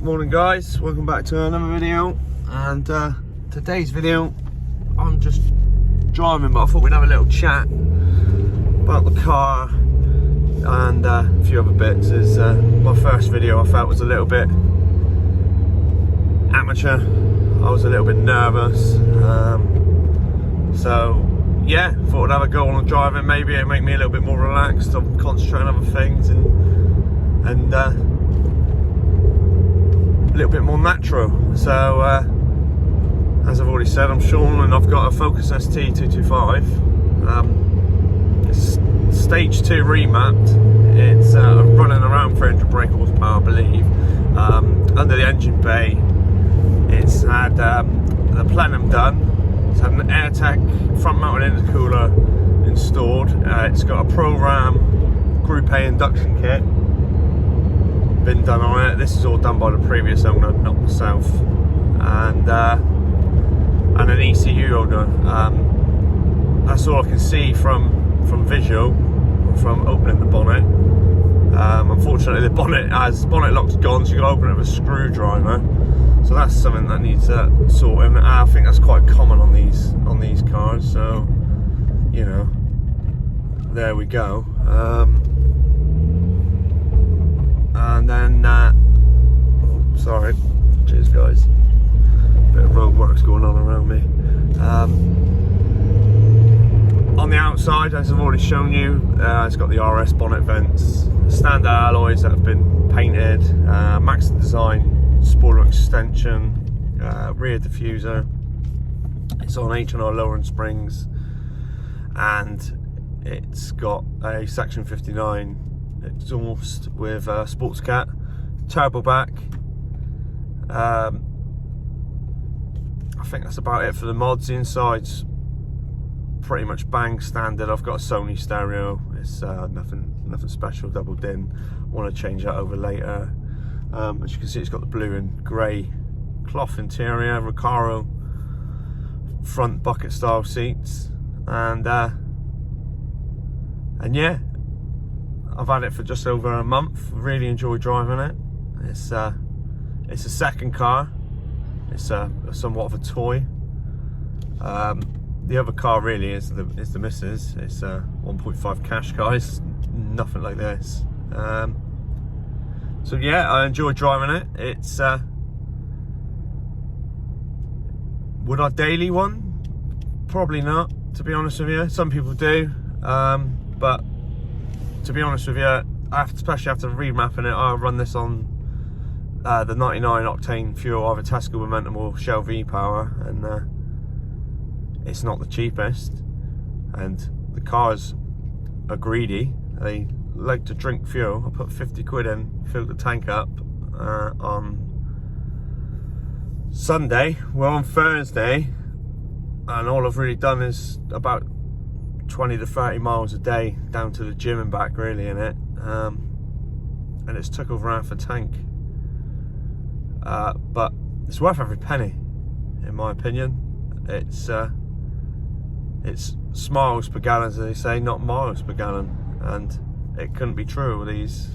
Morning guys, welcome back to another video. And today's video, I'm just driving, but I thought we'd have a little chat about the car and a few other bits. Is my first video I felt was a little bit amateur. I was a little bit nervous, so yeah, thought I'd have a go on driving. Maybe it'd make me a little bit more relaxed. I'm concentrating on other things and a little bit more natural. So as I've already said, I'm Sean and I've got a Focus ST 225. It's stage 2 remapped. It's running around 300 brake horsepower, I believe. Under the engine bay, it's had the plenum done. It's had an AirTech front mounted intercooler installed. It's got a ProRam Group A induction kit been done on it. This is all done by the previous owner, not myself, and an ECU holder. That's all I can see from visual, from opening the bonnet. Unfortunately, the bonnet lock's gone, so you've got to open it with a screwdriver. So that's something that needs sorting. I think that's quite common on these cars. So you know, there we go. And then, sorry, cheers guys, bit of roadworks going on around me. On the outside, as I've already shown you, it's got the RS bonnet vents, standard alloys that have been painted, Maxxis Design spoiler extension, rear diffuser. It's on H&R lowering springs, and it's got a Section 59 exhaust with Sports Cat, turbo back. I think that's about it for the mods. The inside's pretty much bang standard. I've got a Sony stereo. It's nothing special, double din. I want to change that over later. As you can see, it's got the blue and grey cloth interior, Recaro front bucket style seats, and yeah, I've had it for just over a month. Really enjoy driving it. It's a second car. It's somewhat of a toy. The other car really is the missus. It's 1.5 cash, guys. Nothing like this. So yeah, I enjoy driving it. It's would I daily one? Probably not, to be honest with you. Some people do, but to be honest with you, especially after remapping it, I run this on the 99 octane fuel, either Tesco Momentum or Shell V-Power, and it's not the cheapest. And the cars are greedy. They like to drink fuel. I put 50 quid in, filled the tank up on Sunday. We're on Thursday, and all I've really done is about 20 to 30 miles a day down to the gym and back, really, in it. And it's took over half a tank. But it's worth every penny, in my opinion. It's smiles per gallon, as they say, not miles per gallon. And it couldn't be true with these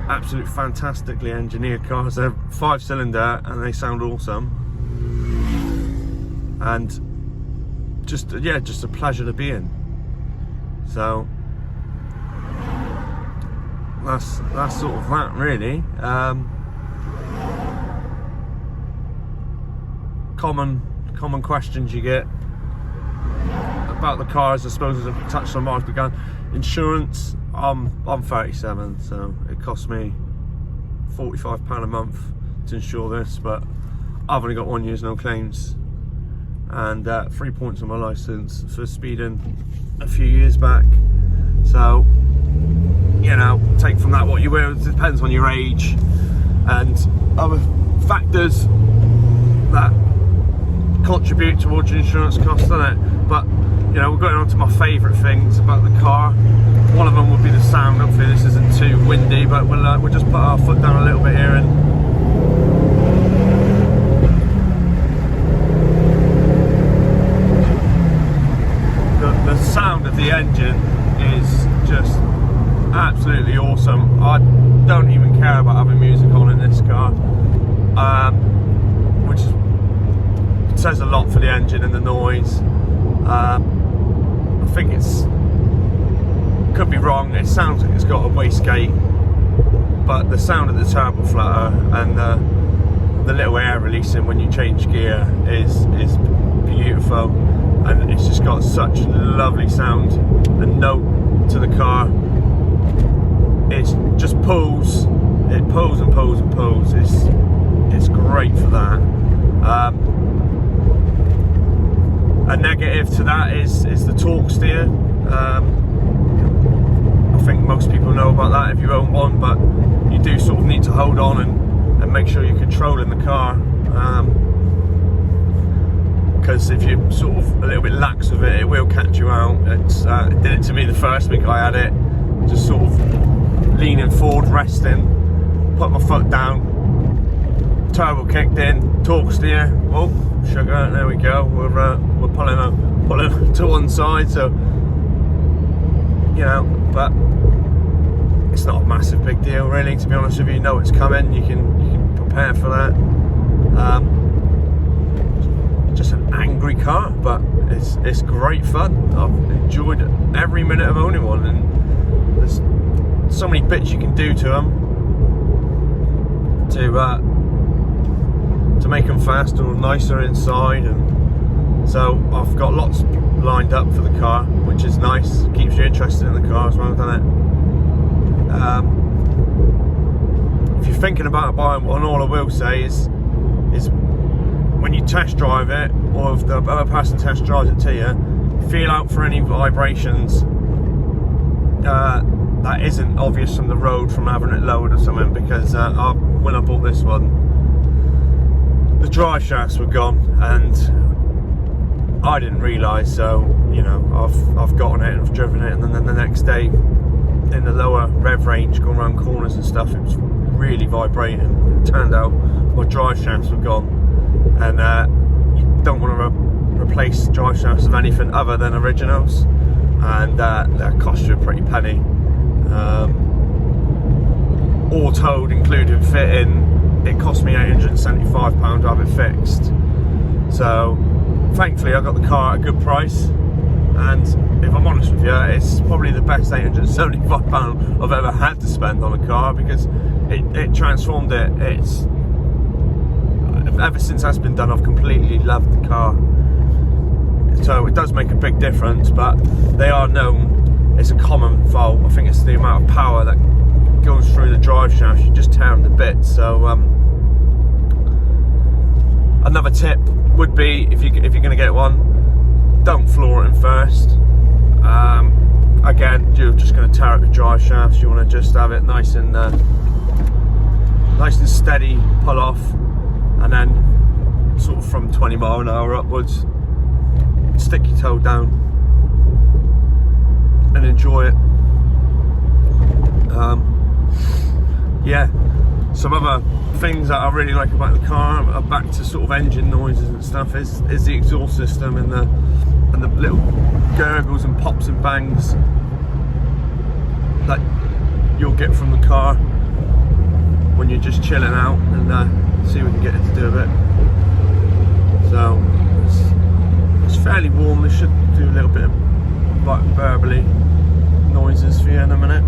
absolute fantastically engineered cars. They're 5-cylinder and they sound awesome. And just a pleasure to be in. So that's sort of that, really. Common questions you get about the cars, I suppose, as I've touched on miles per gallon. Insurance, I'm 37, so it costs me £45 a month to insure this, but I've only got 1 year's no claims, and 3 points on my license for speeding a few years back. So, you know, take from that what you will. It depends on your age and other factors that contribute towards your insurance costs, doesn't it? But you know, we're going on to my favourite things about the car. One of them would be the sound. Hopefully this isn't too windy, but we'll just put our foot down a little bit here and the sound of the engine is just absolutely absolutely awesome. I don't even care about having music on in this car, which says a lot for the engine and the noise. I think could be wrong, it sounds like it's got a wastegate, but the sound of the turbo flutter and the little air releasing when you change gear is beautiful, and it's just got such lovely sound. The note to the car, it just pulls, it pulls and pulls and pulls. It's great for that. A negative to that is the torque steer. I think most people know about that if you own one, but you do sort of need to hold on and make sure you're controlling the car, because if you're sort of a little bit lax with it, it will catch you out. It did it to me the first week I had it, just sort of leaning forward, resting, put my foot down, turbo kicked in, torque steer, oh sugar, there we go, we're pulling to one side, so you know, but it's not a massive big deal really, to be honest with you. You know it's coming, you can prepare for that. Just an angry car, but it's great fun. I've enjoyed every minute of owning one, and there's so many bits you can do to them to make them faster or nicer inside, and so I've got lots lined up for the car, which is nice. Keeps you interested in the car as well, doesn't it? If you're thinking about buying one, all I will say is when you test drive it, or if the other person test drives it to you, feel out for any vibrations that isn't obvious from the road from having it lowered or something, because when I bought this one, the drive shafts were gone and I didn't realise, so you know, I've gotten it and I've driven it, and then the next day in the lower rev range going around corners and stuff, it was really vibrating. It turned out my drive shafts were gone, and you don't want to replace drive shafts with anything other than originals, and that costs you a pretty penny. All told, including fitting, it cost me £875 to have it fixed. So thankfully I got the car at a good price, and if I'm honest with you, it's probably the best £875 I've ever had to spend on a car, because it transformed it. It's ever since that's been done, I've completely loved the car. So it does make a big difference, but they are known, it's a common fault. I think it's the amount of power that goes through the drive shaft, you just tear them to bits. So another tip would be, if you're going to get one, don't floor it in first. Again, you're just going to tear up the drive shafts. You want to just have it nice and steady, pull off, and then sort of from 20 mile an hour upwards, stick your toe down and enjoy it. Yeah, some other things that I really like about the car, are back to sort of engine noises and stuff, is the exhaust system and the little gurgles and pops and bangs that you'll get from the car when you're just chilling out, and see if we can get it to do a bit. So it's fairly warm. This should do a little bit of burbly noises for you in a minute.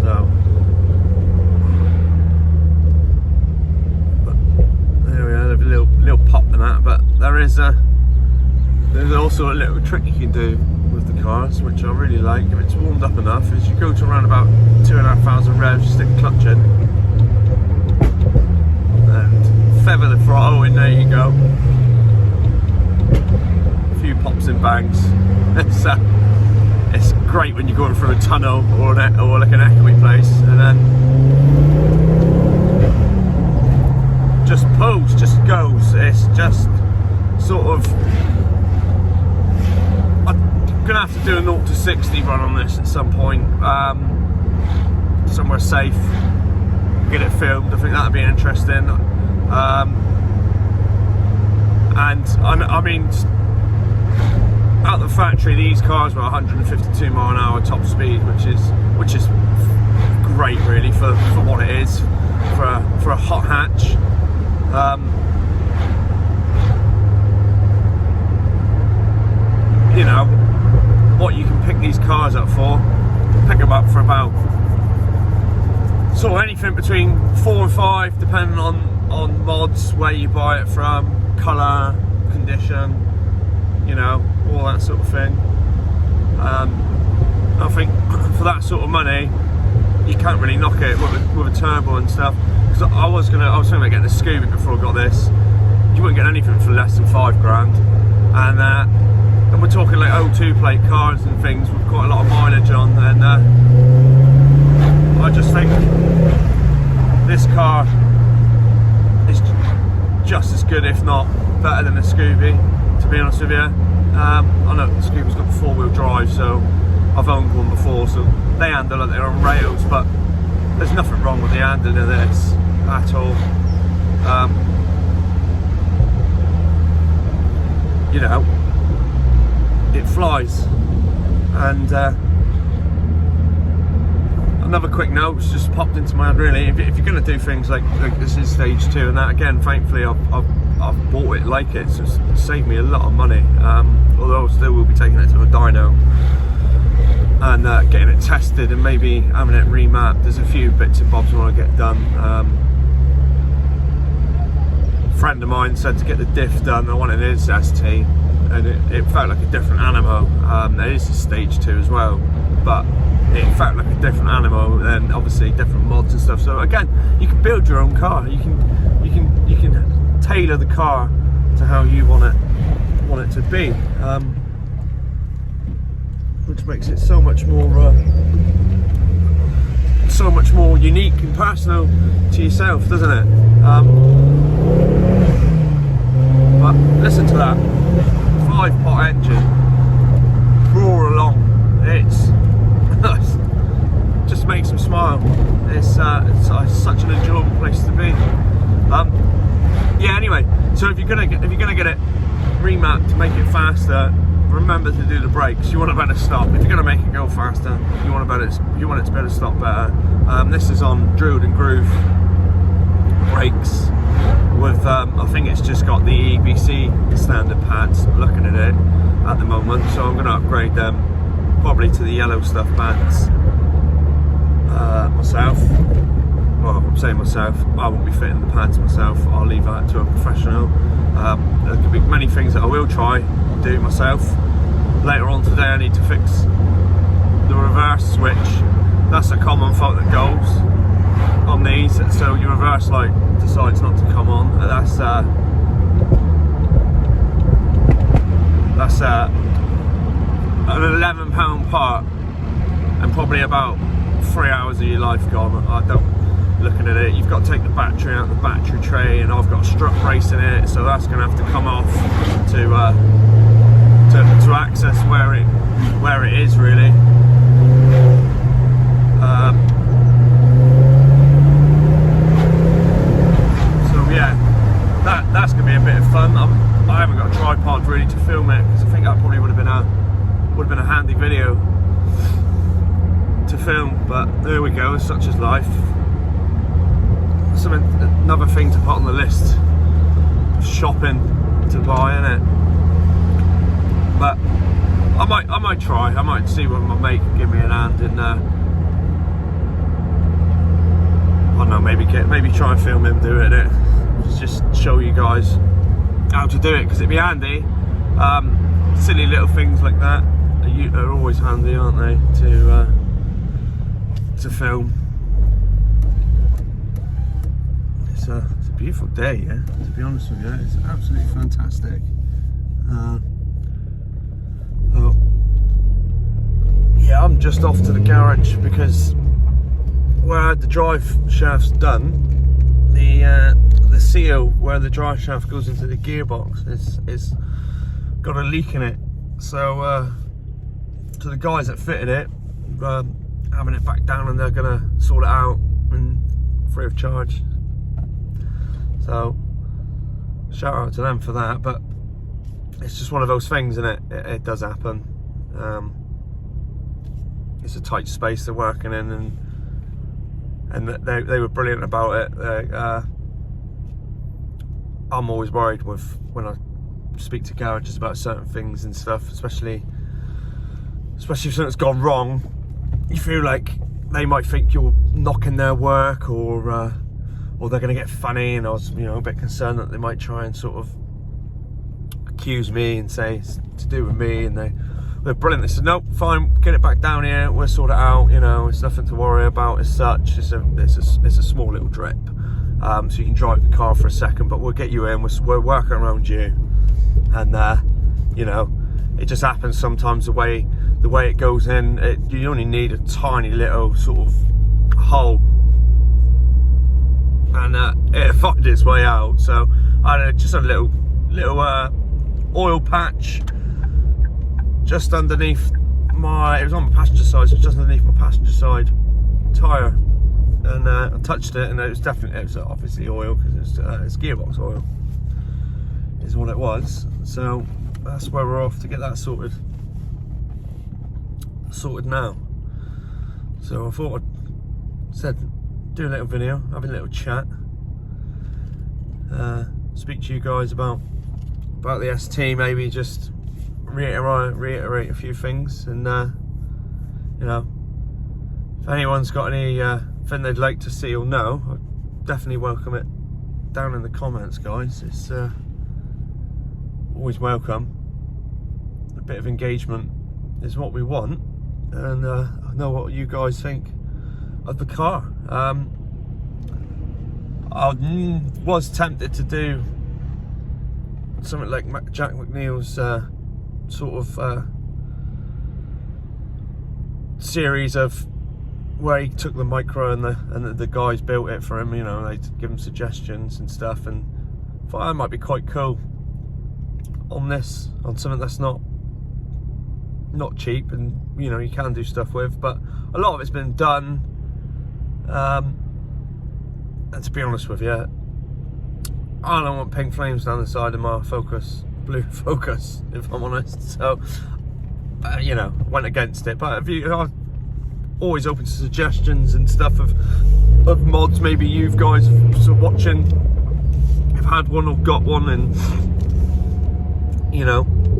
So there we are, a little pop in that, but there's also a little trick you can do with the cars, which I really like, if it's warmed up enough, is you go to around about 2,500 revs, you stick the clutch in and feather the throttle, and there you go. A few pops and bangs. It's great when you're going through a tunnel or like an echoey place, and then just pulls, just goes. It's just sort of, I'm gonna have to do a 0 to 60 run on this at some point, somewhere safe, get it filmed. I think that'd be interesting. And I mean, at the factory, these cars were 152 mile an hour top speed, which is great, really, for what it is, for a hot hatch. You know, what you can pick these cars up for, pick them up for about sort of anything between 4 and 5, depending on mods, where you buy it from, colour, condition, you know, all that sort of thing. I think for that sort of money, you can't really knock it with a turbo and stuff. Because I was thinking about getting a Scooby before I got this. You wouldn't get anything for less than £5 grand, and we're talking like O2 plate cars and things with quite a lot of mileage on. And I just think this car is just as good, if not better, than a Scooby, to be honest with you. I know the Scooby's got 4-wheel drive, so I've owned one before, so they handle like they're on rails, but there's nothing wrong with the handling of this at all. You know, it flies. And another quick note just popped into my head, really. If you're going to do things like this is stage 2, and that, again, thankfully I've bought it like it, so it's saved me a lot of money. Although I still will be taking it to a dyno and getting it tested and maybe having it remapped. There's a few bits and bobs I want to get done. A friend of mine said to get the diff done. I wanted his ST, and it felt like a different animal. There is a stage 2 as well, but it felt like a different animal, and obviously different mods and stuff. So again, you can build your own car. You can tailor the car to how you want it to be, which makes it so much more unique and personal to yourself, doesn't it? But listen to that 5-pot engine roar along. It's just makes them smile. It's such an enjoyable place to be. Yeah. Anyway, so if you're gonna get it remapped to make it faster, remember to do the brakes. You want it better stop. If you're gonna make it go faster, you want it to better stop better. This is on drilled and groove brakes with I think it's just got the EBC standard pads. Looking at it at the moment, so I'm gonna upgrade them probably to the yellow stuff pads myself. Well, I'm saying myself, I won't be fitting the pads myself. I'll leave that to a professional. There could be many things that I will try and do myself. Later on today I need to fix the reverse switch. That's a common fault that goes on these, so your reverse light decides not to come on. That's an £11 part and probably about 3 hours of your life gone. I don't. Looking at it, you've got to take the battery out of the battery tray, and I've got a strut brace in it, so that's going to have to come off to access where it is, really. So yeah, that's going to be a bit of fun. I haven't got a tripod really to film it, because I think that probably would have been a handy video to film. But there we go. Such is life. Another thing to put on the list, shopping to buy, innit? But I might try. I might see what my mate can give me an hand, and I don't know, maybe try and film him do it. Just show you guys how to do it, because it'd be handy. Silly little things like that are always handy, aren't they? To film. It's a beautiful day, yeah, to be honest with you. It's absolutely fantastic. Yeah, I'm just off to the garage because where I had the drive shafts done, the seal where the drive shaft goes into the gearbox is got a leak in it. So to the guys that fitted it, having it back down, and they're gonna sort it out and free of charge. So shout out to them for that. But it's just one of those things, isn't it? It does happen. It's a tight space they're working in, and they were brilliant about it. I'm always worried when I speak to garages about certain things and stuff, especially if something's gone wrong. You feel like they might think you're knocking their work, or they're going to get funny. And I was, a bit concerned that they might try and sort of accuse me and say it's to do with me. And they're brilliant. They said, nope, fine, get it back down here. We'll sort it out. It's nothing to worry about as such. It's a small little drip, so you can drive the car for a second, but we'll get you in. We're working around you, and it just happens sometimes the way it goes in. You only need a tiny little sort of hole, and it'll find its way out. So I just had a little oil patch just underneath it was on my passenger side, so just underneath my passenger side tyre, and I touched it, and it was obviously oil, because it's gearbox oil is what it was. So that's where we're off to get that sorted now. So I thought do a little video, have a little chat, speak to you guys about the ST, maybe just reiterate a few things, and if anyone's got anything they'd like to see or know, I'd definitely welcome it down in the comments, guys. It's always welcome. A bit of engagement is what we want, and I know what you guys think of the car. I was tempted to do something like Jack McNeil's sort of series of where he took the Micra and the guys built it for him. They give him suggestions and stuff, and I thought that might be quite cool on something that's not cheap, and you can do stuff with, but a lot of it's been done. And to be honest with you, I don't want pink flames down the side of my blue Focus, if I'm honest. So went against it. But I'm always open to suggestions and stuff of mods. Maybe you guys are watching, have had one or got one, and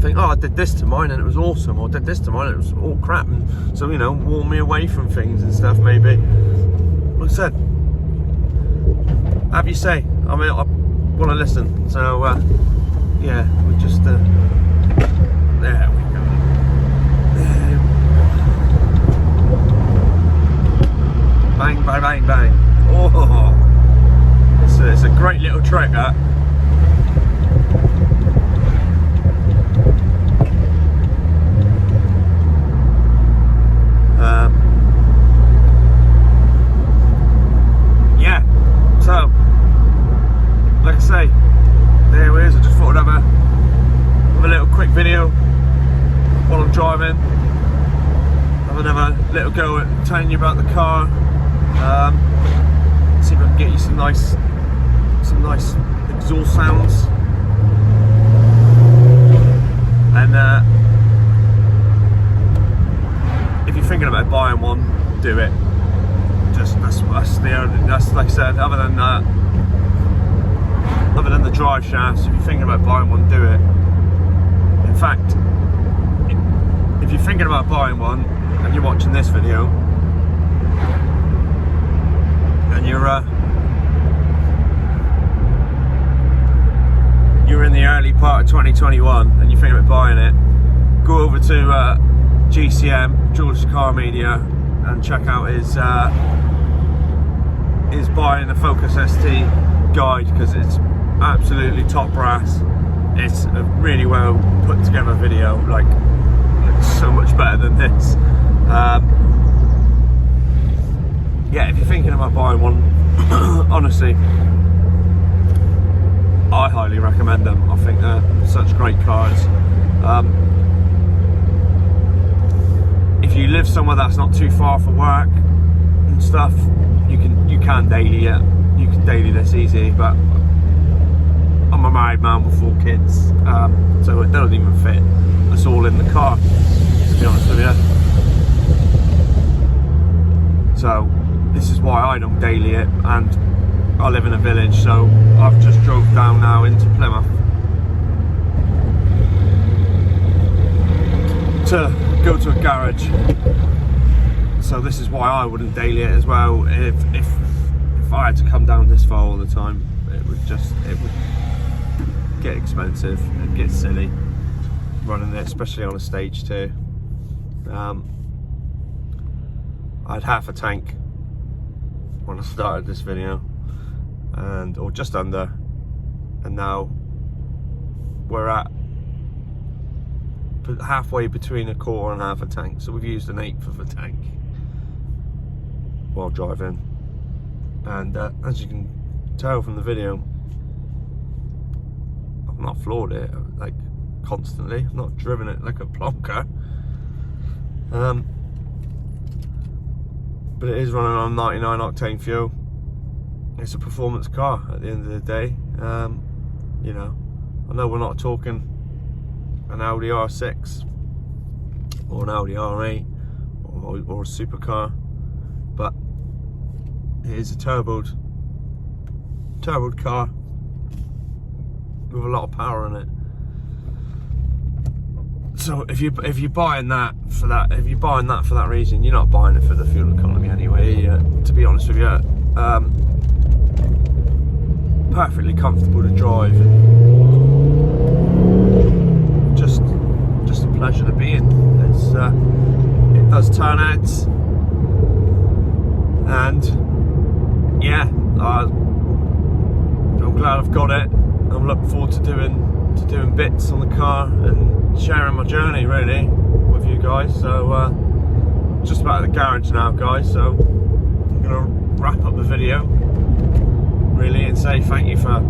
think, oh, I did this to mine and it was awesome, or I did this to mine and it was all crap, and so warn me away from things and stuff. Maybe, like I said, have you say. I want to listen. So yeah, we just there we go. Bang, bang, bang, bang. Oh, it's a great little trick, that. Yeah, so like I say, there it is. I just thought I'd have a little quick video while I'm driving, have another little go at telling you about the car. See if I can get you some nice exhaust sounds, and if you're thinking about buying one, do it. Just that's like I said. Other than the drive shafts, if you're thinking about buying one, do it. In fact, if you're thinking about buying one and you're watching this video and you're in the early part of 2021 and you're thinking about buying it, go over to GCM, George's Car Media, and check out his buying the Focus ST guide, because it's absolutely top brass. It's a really well put together video, like so much better than this. Yeah, if you're thinking about buying one, honestly, I highly recommend them. I think they're such great cars. If you live somewhere that's not too far for work and stuff, you can daily it. You can daily this easy, but I'm I'm a married man with 4 kids, so it doesn't even fit us all in the car, to be honest with you. So this is why I don't daily it, and I live in a village, so I've just drove down now into Plymouth to go to a garage. So this is why I wouldn't daily it as well. If I had to come down this far all the time, it would get expensive and get silly running it, especially on a stage 2. I had half a tank when I started this video, or just under, and now we're at halfway between a quarter and half a tank, so we've used 1/8 of a tank while driving. And as you can tell from the video, I've not floored it like constantly. I've not driven it like a plonker, but it is running on 99 octane fuel. It's a performance car at the end of the day. You know, I know we're not talking an Audi R6 or an Audi R8 or a supercar, but it is a turboed car with a lot of power in it. So if you're buying that for that, reason, you're not buying it for the fuel economy anyway. To be honest with you, perfectly comfortable to drive. Just a pleasure to be in. It does turn heads, and yeah, I'm glad I've got it. I'm looking forward to doing bits on the car and sharing my journey really with you guys. So just about at the garage now, guys, so I'm gonna wrap up the video really and say thank you for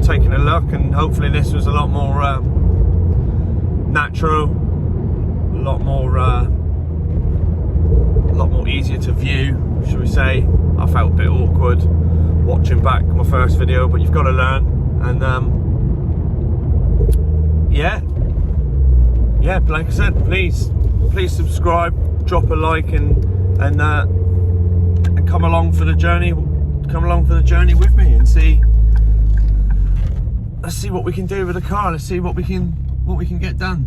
taking a look, and hopefully this was a lot more natural, a lot more easier to view, should we say. I felt a bit awkward watching back my first video, but you've got to learn. And yeah, like I said, please subscribe, drop a like, and come along for the journey. Come along for the journey with me, and let's see what we can do with the car. Let's see what we can get done.